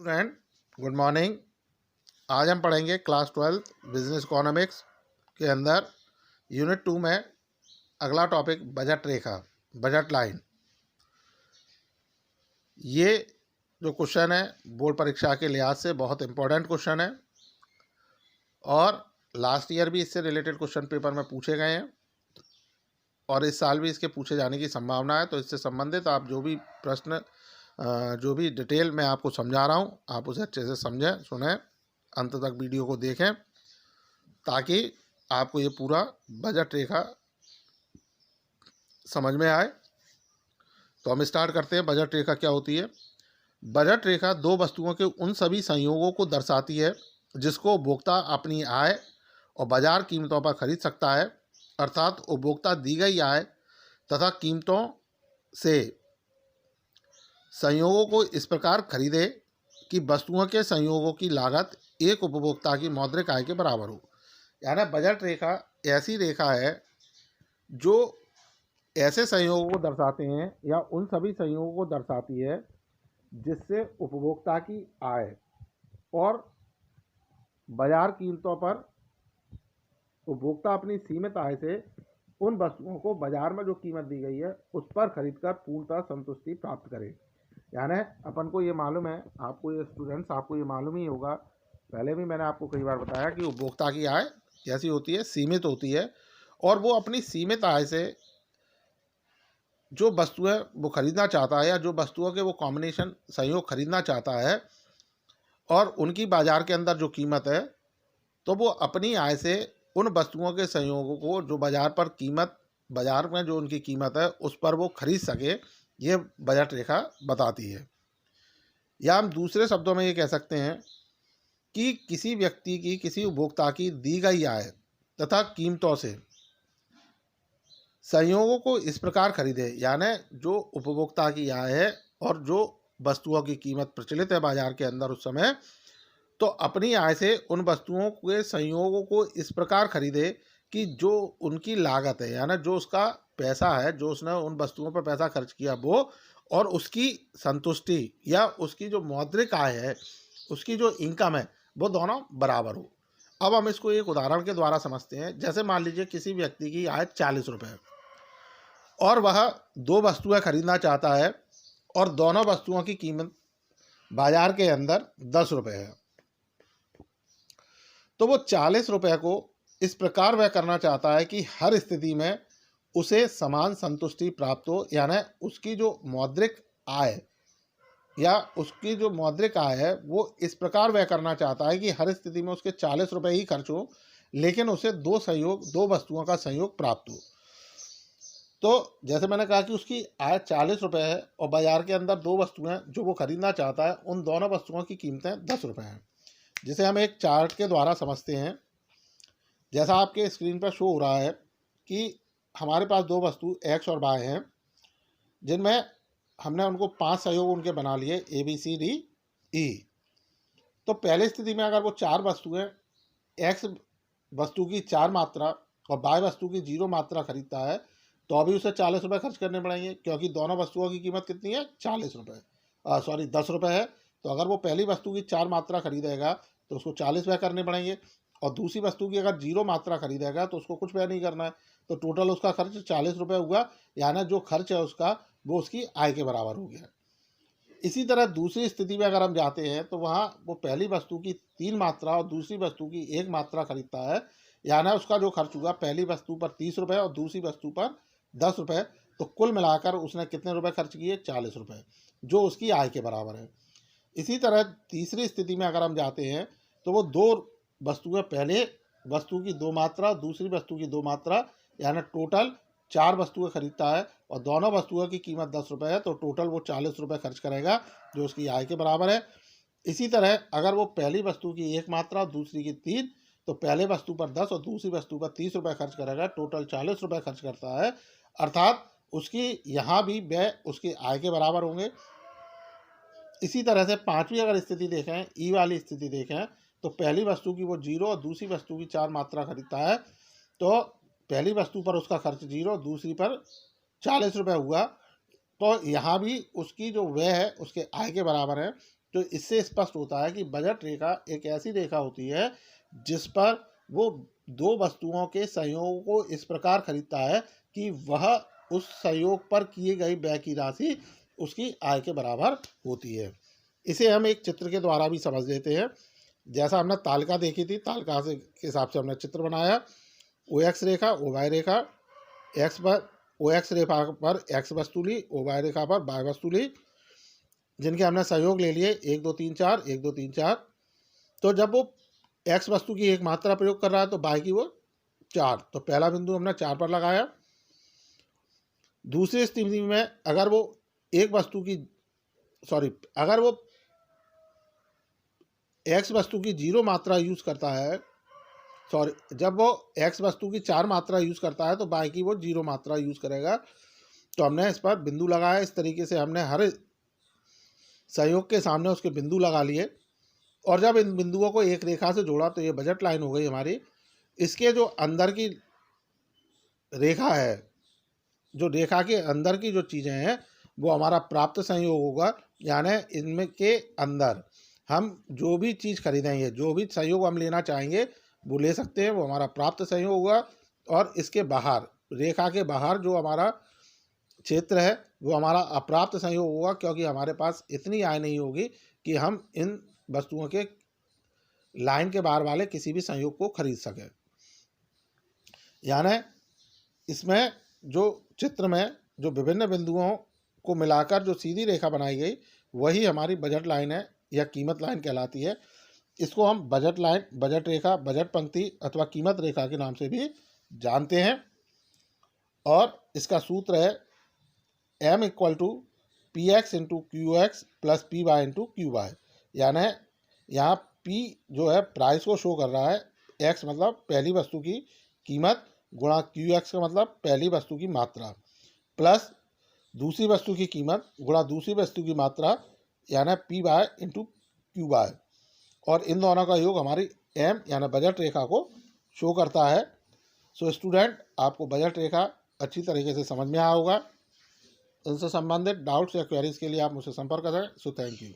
Student, good morning. आज हम पढ़ेंगे क्लास 12 बिजनेस इकोनॉमिक्स के अंदर यूनिट 2 में अगला टॉपिक बजट रेखा, बजट लाइन। ये जो क्वेश्चन है बोर्ड परीक्षा के लिहाज से बहुत इंपॉर्टेंट क्वेश्चन है और लास्ट ईयर भी इससे रिलेटेड क्वेश्चन पेपर में पूछे गए हैं और इस साल भी इसके पूछे जाने की संभावना है। तो इससे संबंधित आप जो भी प्रश्न जो भी डिटेल मैं आपको समझा रहा हूँ, आप उसे अच्छे से समझें, सुनें, अंत तक वीडियो को देखें ताकि आपको ये पूरा बजट रेखा समझ में आए। तो हम स्टार्ट करते हैं। बजट रेखा क्या होती है? बजट रेखा दो वस्तुओं के उन सभी संयोगों को दर्शाती है जिसको उपभोक्ता अपनी आय और बाजार कीमतों पर खरीद सकता है। अर्थात उपभोक्ता दी गई आय तथा कीमतों से संयोगों को इस प्रकार खरीदे कि वस्तुओं के संयोगों की लागत एक उपभोक्ता की मौद्रिक आय के बराबर हो। यानी बजट रेखा ऐसी रेखा है जो ऐसे संयोगों को दर्शाते हैं या उन सभी संयोगों को दर्शाती है जिससे उपभोक्ता की आय और बाजार कीमतों पर उपभोक्ता अपनी सीमित आय से उन वस्तुओं को बाजार में जो कीमत दी गई है उस पर खरीदकर पूर्णतः संतुष्टि प्राप्त करे। यानी अपन को ये मालूम है, आपको ये स्टूडेंट्स आपको ये मालूम ही होगा, पहले भी मैंने आपको कई बार बताया कि उपभोक्ता की आय कैसी होती है, सीमित होती है और वो अपनी सीमित आय से जो वस्तुएं वो खरीदना चाहता है या जो वस्तुओं के वो कॉम्बिनेशन संयोग खरीदना चाहता है और उनकी बाजार के अंदर जो कीमत है तो वो अपनी आय से उन वस्तुओं के संयोगों को जो बाजार पर कीमत, बाजार में जो उनकी कीमत है उस पर वो खरीद सके, ये बजट रेखा बताती है। या हम दूसरे शब्दों में ये कह सकते हैं कि किसी व्यक्ति की, किसी उपभोक्ता की दी गई आय तथा कीमतों से संयोगों को इस प्रकार खरीदे, यानी जो उपभोक्ता की आय है और जो वस्तुओं की कीमत प्रचलित है बाजार के अंदर उस समय, तो अपनी आय से उन वस्तुओं के संयोगों को इस प्रकार खरीदे कि जो उनकी लागत है, यानी जो उसका पैसा है, जो उसने उन वस्तुओं पर पैसा खर्च किया वो और उसकी संतुष्टि या उसकी जो मौद्रिक आय है, उसकी जो इनकम है, वो दोनों बराबर हो। अब हम इसको एक उदाहरण के द्वारा समझते हैं। जैसे मान लीजिए किसी व्यक्ति की आय 40 रुपये और वह दो वस्तुएं खरीदना चाहता है और दोनों वस्तुओं की कीमत बाजार के अंदर 10 रुपये है, तो वो 40 रुपये को इस प्रकार वह करना चाहता है कि हर स्थिति में उसे समान संतुष्टि प्राप्त हो। यानी उसकी जो मौद्रिक आय या उसकी जो मौद्रिक आय है वो इस प्रकार वह करना चाहता है कि हर स्थिति में उसके 40 रुपये ही खर्च हो, लेकिन उसे दो वस्तुओं का संयोग प्राप्त हो। तो जैसे मैंने कहा कि उसकी आय 40 रुपये है और बाजार के अंदर दो वस्तुएं जो वो खरीदना चाहता है, उन दोनों वस्तुओं की कीमतें 10 रुपये हैं, जिसे हम एक चार्ट के द्वारा समझते हैं। जैसा आपके स्क्रीन पर शो हो रहा है कि हमारे पास दो वस्तु एक्स और वाई हैं, जिनमें हमने उनको 5 सहयोग उनके बना लिए ABCDE। तो पहली स्थिति में अगर वो 4 वस्तुएं एक्स वस्तु की 4 मात्रा और वाई वस्तु की 0 मात्रा खरीदता है तो अभी उसे 40 रुपये खर्च करने पड़ेंगे, क्योंकि दोनों वस्तुओं की कीमत कितनी है? 40 रुपये, 10 रुपये है। तो अगर वो पहली वस्तु की 4 मात्रा खरीदेगा तो उसको 40 रुपये करने पड़ेंगे और दूसरी वस्तु की अगर 0 मात्रा खरीदेगा तो उसको कुछ व्यय नहीं करना है। तो टोटल उसका खर्च 40 रुपये हुआ, यानी जो खर्च है उसका वो उसकी आय के बराबर हो गया। इसी तरह दूसरी स्थिति में अगर हम जाते हैं तो वहाँ वो पहली वस्तु की 3 मात्रा और दूसरी वस्तु की 1 मात्रा खरीदता है, यानी उसका जो खर्च हुआ पहली वस्तु पर 30 रुपये और दूसरी वस्तु पर 10 रुपये, तो कुल मिलाकर उसने कितने रुपये खर्च किए? 40 रुपये, जो उसकी आय के बराबर है। इसी तरह तीसरी स्थिति में अगर हम जाते हैं तो वो दो वस्तुएं, पहले वस्तु की 2 मात्रा, दूसरी वस्तु की 2 मात्रा, यानी टोटल 4 वस्तुएं खरीदता है और दोनों वस्तुओं की कीमत 10 रुपये है, तो टोटल वो 40 रुपये खर्च करेगा, जो उसकी आय के बराबर है। इसी तरह अगर वो पहली वस्तु की 1 मात्रा और दूसरी की 3, तो पहले वस्तु पर 10 और दूसरी वस्तु पर 30 रुपये खर्च करेगा, टोटल 40 रुपये खर्च करता है। अर्थात उसकी यहाँ भी व्यय उसकी आय के बराबर होंगे। इसी तरह से पांचवी अगर स्थिति देखें, ई वाली स्थिति देखें, तो पहली वस्तु की वो 0 और दूसरी वस्तु की 4 मात्रा खरीदता है, तो पहली वस्तु पर उसका खर्च 0, दूसरी पर 40 रुपये हुआ, तो यहाँ भी उसकी जो व्यय है उसके आय के बराबर है। तो इससे स्पष्ट होता है कि बजट रेखा एक ऐसी रेखा होती है जिस पर वो दो वस्तुओं के संयोग को इस प्रकार खरीदता है कि वह उस संयोग पर किए गए व्यय की राशि उसकी आय के बराबर होती है। इसे हम एक चित्र के द्वारा भी समझ लेते हैं। जैसा हमने तालिका देखी थी, तालिका से के हिसाब से हमने चित्र बनाया। ओ एक्स रेखा, ओ वाई रेखा, एक्स पर ओ एक्स रेखा पर एक्स वस्तु ली, ओ वाई रेखा पर वाई वस्तु ली, जिनके हमने सहयोग ले लिए 1 2 3 4, 1 2 3 4। तो जब वो एक्स वस्तु की एक मात्रा प्रयोग कर रहा है तो वाई की वो 4, तो पहला बिंदु हमने 4 पर लगाया। दूसरी स्थिति में अगर वो एक वस्तु की अगर वो एक्स वस्तु की 0 मात्रा यूज करता है, जब वो एक्स वस्तु की 4 मात्रा यूज करता है तो वाई की वो 0 मात्रा यूज करेगा। तो हमने इस पर बिंदु लगाया। इस तरीके से हमने हर संयोग के सामने उसके बिंदु लगा लिए और जब इन बिंदुओं को एक रेखा से जोड़ा तो ये बजट लाइन हो गई हमारी। इसके जो अंदर की रेखा है, जो रेखा के अंदर की जो चीज़ें हैं वो हमारा प्राप्त संयोग होगा, यानी इनमें के अंदर हम जो भी चीज़ खरीदेंगे, जो भी संयोग हम लेना चाहेंगे वो ले सकते हैं, वो हमारा प्राप्त संयोग होगा। और इसके बाहर, रेखा के बाहर जो हमारा क्षेत्र है वो हमारा अप्राप्त संयोग होगा, क्योंकि हमारे पास इतनी आय नहीं होगी कि हम इन वस्तुओं के लाइन के बाहर वाले किसी भी संयोग को खरीद सकें। यानी इसमें जो चित्र में जो विभिन्न बिंदुओं को मिलाकर जो सीधी रेखा बनाई गई वही हमारी बजट लाइन है या कीमत लाइन कहलाती है। इसको हम बजट लाइन, बजट रेखा, बजट पंक्ति अथवा कीमत रेखा के नाम से भी जानते हैं। और इसका सूत्र है m = px × qx + py × qy। यानी यहाँ p जो है प्राइस को शो कर रहा है, x मतलब पहली वस्तु की कीमत गुणा qx का मतलब पहली वस्तु की मात्रा, प्लस दूसरी वस्तु की कीमत गुणा दूसरी वस्तु की मात्रा, यानी py × qy। और इन दोनों का योग हमारी m यानी बजट रेखा को शो करता है। सो स्टूडेंट, आपको बजट रेखा अच्छी तरीके से समझ में आया होगा। इनसे संबंधित डाउट्स या क्वेरीज के लिए आप मुझसे संपर्क करें। So thank you.